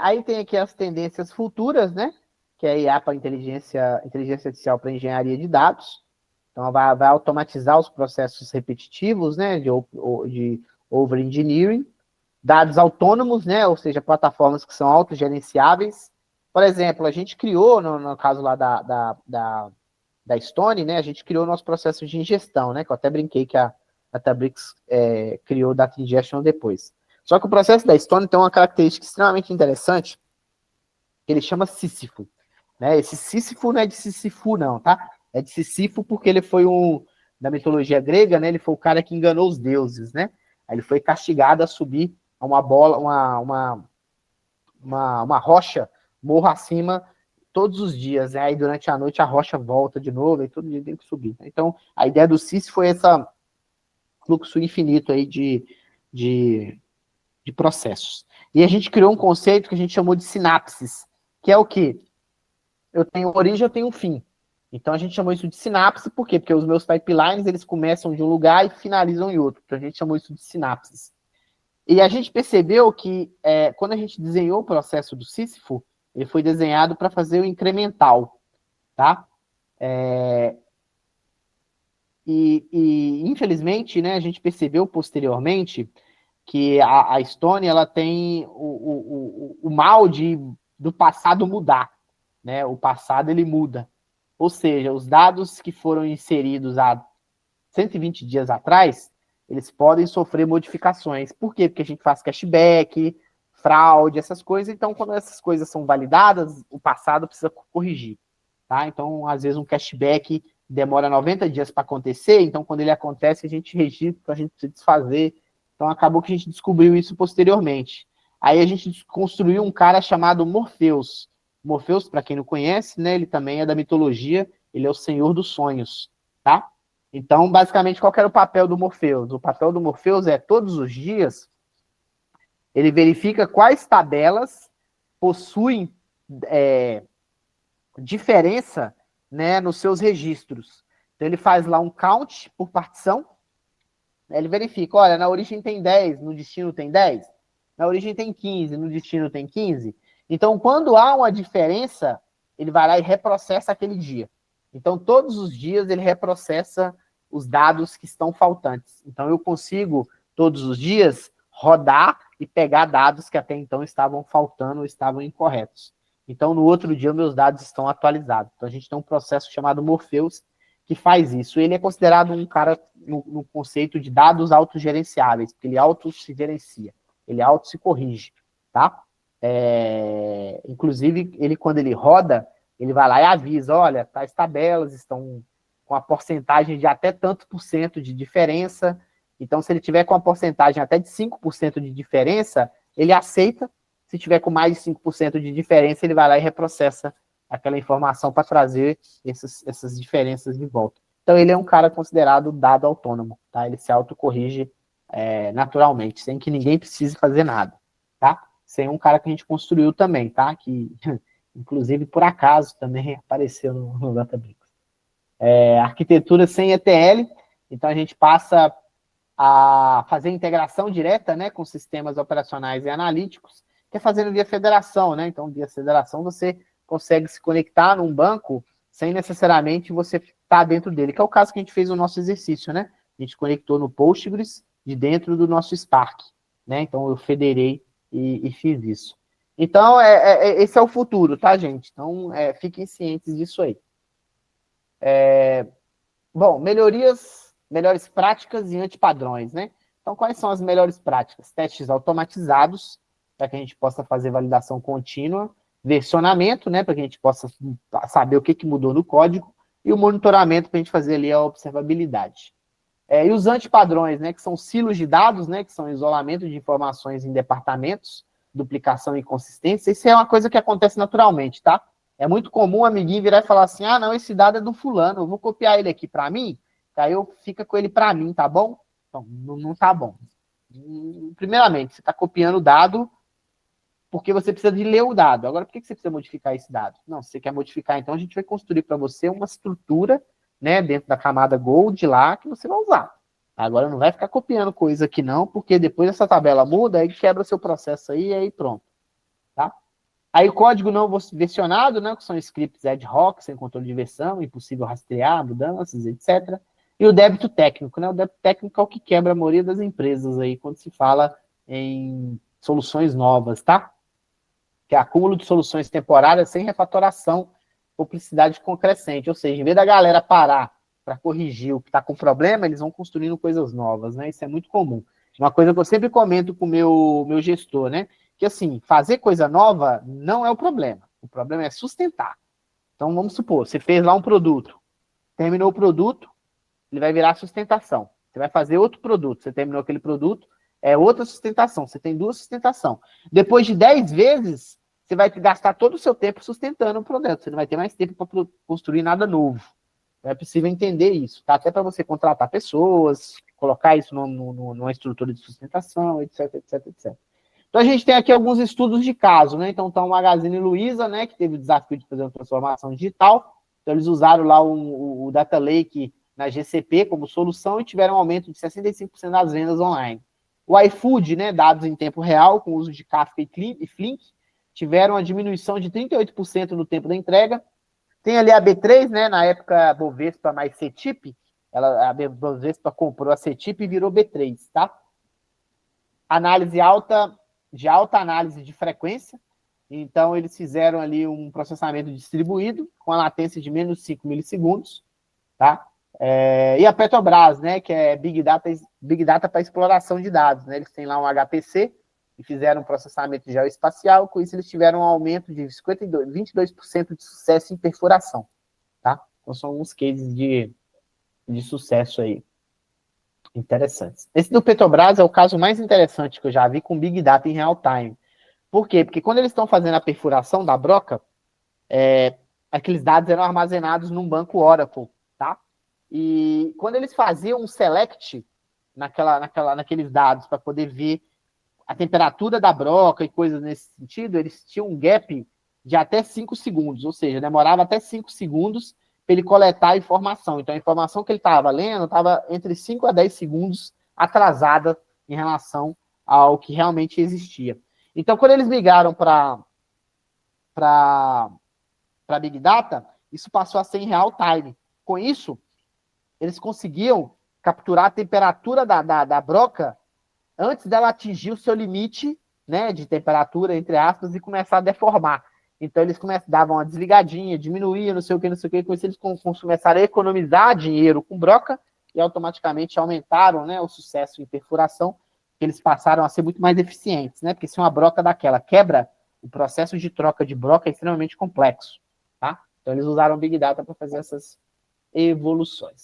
Aí tem aqui as tendências futuras, né? Que é IA para inteligência artificial para engenharia de dados. Então, vai automatizar os processos repetitivos, né? De over-engineering. Dados autônomos, né? Ou seja, plataformas que são autogerenciáveis. Por exemplo, a gente criou, no caso lá da Stone, né? A gente criou nosso processo de ingestão, né? Que eu até brinquei que a Databricks criou o Data Ingestion depois. Só que o processo da Stone tem uma característica extremamente interessante, que ele chama Sísifo. Né? Esse Sísifo não é de Sísifo, não, tá? É de Sísifo porque ele foi da mitologia grega, né? Ele foi o cara que enganou os deuses, né? Aí ele foi castigado a subir a uma bola, uma rocha, morro acima, todos os dias, né? Aí durante a noite a rocha volta de novo e todo dia tem que subir. Então, a ideia do Sísifo foi esse fluxo infinito aí de, de processos. E a gente criou um conceito que a gente chamou de sinapses, que é o quê? Eu tenho origem, eu tenho um fim. Então a gente chamou isso de sinapse, por quê? Porque os meus pipelines, eles começam de um lugar e finalizam em outro. Então a gente chamou isso de sinapses. E a gente percebeu que quando a gente desenhou o processo do Sísifo, ele foi desenhado para fazer o incremental, tá? Infelizmente, né, a gente percebeu posteriormente que a Stone ela tem o mal do passado mudar, né? O passado ele muda. Ou seja, os dados que foram inseridos há 120 dias atrás, eles podem sofrer modificações. Por quê? Porque a gente faz cashback, fraude, essas coisas. Então, quando essas coisas são validadas, o passado precisa corrigir. Tá? Então, às vezes, um cashback demora 90 dias para acontecer. Então, quando ele acontece, a gente registra, a gente precisa desfazer. Então, acabou que a gente descobriu isso posteriormente. Aí a gente construiu um cara chamado Morpheus. Morpheus, para quem não conhece, né, ele também é da mitologia, ele é o senhor dos sonhos, tá? Então, basicamente, qual era o papel do Morpheus? O papel do Morpheus é, todos os dias, ele verifica quais tabelas possuem diferença, né, nos seus registros. Então, ele faz lá um count por partição, né, ele verifica, olha, na origem tem 10, no destino tem 10, na origem tem 15, no destino tem 15. Então, quando há uma diferença, ele vai lá e reprocessa aquele dia. Então, todos os dias ele reprocessa os dados que estão faltantes. Então, eu consigo, todos os dias, rodar e pegar dados que até então estavam faltando ou estavam incorretos. Então, no outro dia, meus dados estão atualizados. Então, a gente tem um processo chamado Morpheus que faz isso. Ele é considerado um cara no conceito de dados autogerenciáveis, porque ele auto se gerencia, ele auto se corrige, tá? Inclusive, ele quando ele roda, ele vai lá e avisa, olha, tais tabelas estão com a porcentagem de até tanto por cento de diferença. Então, se ele tiver com a porcentagem até de 5% de diferença, ele aceita. Se tiver com mais de 5% de diferença, ele vai lá e reprocessa aquela informação para trazer essas diferenças de volta. Então, ele é um cara considerado dado autônomo, tá? Ele se autocorrige naturalmente, sem que ninguém precise fazer nada, tá? Sem um cara que a gente construiu também, tá? Que, inclusive, por acaso, também apareceu no Databricks. Arquitetura sem ETL, então a gente passa a fazer integração direta, né, com sistemas operacionais e analíticos, que é fazendo via federação, né? Então, via federação, você consegue se conectar num banco sem necessariamente você estar dentro dele, que é o caso que a gente fez no nosso exercício, né? A gente conectou no Postgres de dentro do nosso Spark, né? Então, eu federei e fiz isso. Então, esse é o futuro, tá, gente? Então, fiquem cientes disso aí. Bom, melhores práticas e antipadrões, né? Então, quais são as melhores práticas? Testes automatizados, para que a gente possa fazer validação contínua, versionamento, né, para que a gente possa saber o que mudou no código, e o monitoramento para a gente fazer ali a observabilidade. E os antipadrões, né, que são silos de dados, né, que são isolamento de informações em departamentos, duplicação e inconsistência. Isso é uma coisa que acontece naturalmente, tá? É muito comum o amiguinho virar e falar assim, não, esse dado é do fulano, eu vou copiar ele aqui para mim, aí eu fico com ele para mim, tá bom? Então, não tá bom. Primeiramente, você está copiando o dado porque você precisa de ler o dado. Agora, por que você precisa modificar esse dado? Não, se você quer modificar, então a gente vai construir para você uma estrutura, né, dentro da camada Gold lá, que você vai usar. Agora não vai ficar copiando coisa aqui não, porque depois essa tabela muda, aí quebra seu processo aí, e aí pronto. Aí código não versionado, né, que são scripts ad hoc, sem controle de versão, impossível rastrear, mudanças, etc. E o débito técnico, né? O débito técnico é o que quebra a maioria das empresas aí quando se fala em soluções novas, tá? Que é acúmulo de soluções temporárias sem refatoração, publicidade crescente. Ou seja, em vez da galera parar para corrigir o que está com problema, eles vão construindo coisas novas, né? Isso é muito comum. Uma coisa que eu sempre comento com o meu gestor, né? Que assim, fazer coisa nova não é o problema é sustentar. Então, vamos supor, você fez lá um produto, terminou o produto, ele vai virar sustentação. Você vai fazer outro produto, você terminou aquele produto, é outra sustentação, você tem duas sustentação. Depois de 10 vezes, você vai gastar todo o seu tempo sustentando o produto, você não vai ter mais tempo para construir nada novo. É possível entender isso, tá? Até para você contratar pessoas, colocar isso numa estrutura de sustentação, etc, etc, etc. Então, a gente tem aqui alguns estudos de caso, né? Então, tá o Magazine Luiza, né, que teve o desafio de fazer uma transformação digital. Então, eles usaram lá o Data Lake na GCP como solução e tiveram um aumento de 65% das vendas online. O iFood, né, dados em tempo real, com uso de Kafka e Flink, tiveram uma diminuição de 38% no tempo da entrega. Tem ali a B3, né, na época Bovespa mais CETIP, a Bovespa comprou a CETIP e virou B3, tá? Análise alta, de alta análise de frequência, então eles fizeram ali um processamento distribuído com a latência de menos 5 milissegundos, tá? E a Petrobras, né, que é Big Data para exploração de dados, né? Eles têm lá um HPC e fizeram um processamento geoespacial, com isso eles tiveram um aumento de 22% de sucesso em perfuração, tá? Então são alguns cases de sucesso aí interessantes. Esse do Petrobras é o caso mais interessante que eu já vi com Big Data em real time. Por quê? Porque quando eles estão fazendo a perfuração da broca, aqueles dados eram armazenados num banco Oracle, tá? E quando eles faziam um select naqueles dados para poder ver a temperatura da broca e coisas nesse sentido, eles tinham um gap de até 5 segundos, ou seja, demorava até 5 segundos para ele coletar a informação. Então, a informação que ele estava lendo estava entre 5 a 10 segundos atrasada em relação ao que realmente existia. Então, quando eles migraram para Big Data, isso passou a ser em real time. Com isso, eles conseguiam capturar a temperatura da broca antes dela atingir o seu limite, né, de temperatura, entre aspas, e começar a deformar. Então, eles davam uma desligadinha, diminuíam, não sei o que, com isso eles começaram a economizar dinheiro com broca e automaticamente aumentaram, né, o sucesso em perfuração, que eles passaram a ser muito mais eficientes, né, porque se uma broca daquela quebra, o processo de troca de broca é extremamente complexo, tá? Então, eles usaram Big Data para fazer essas evoluções.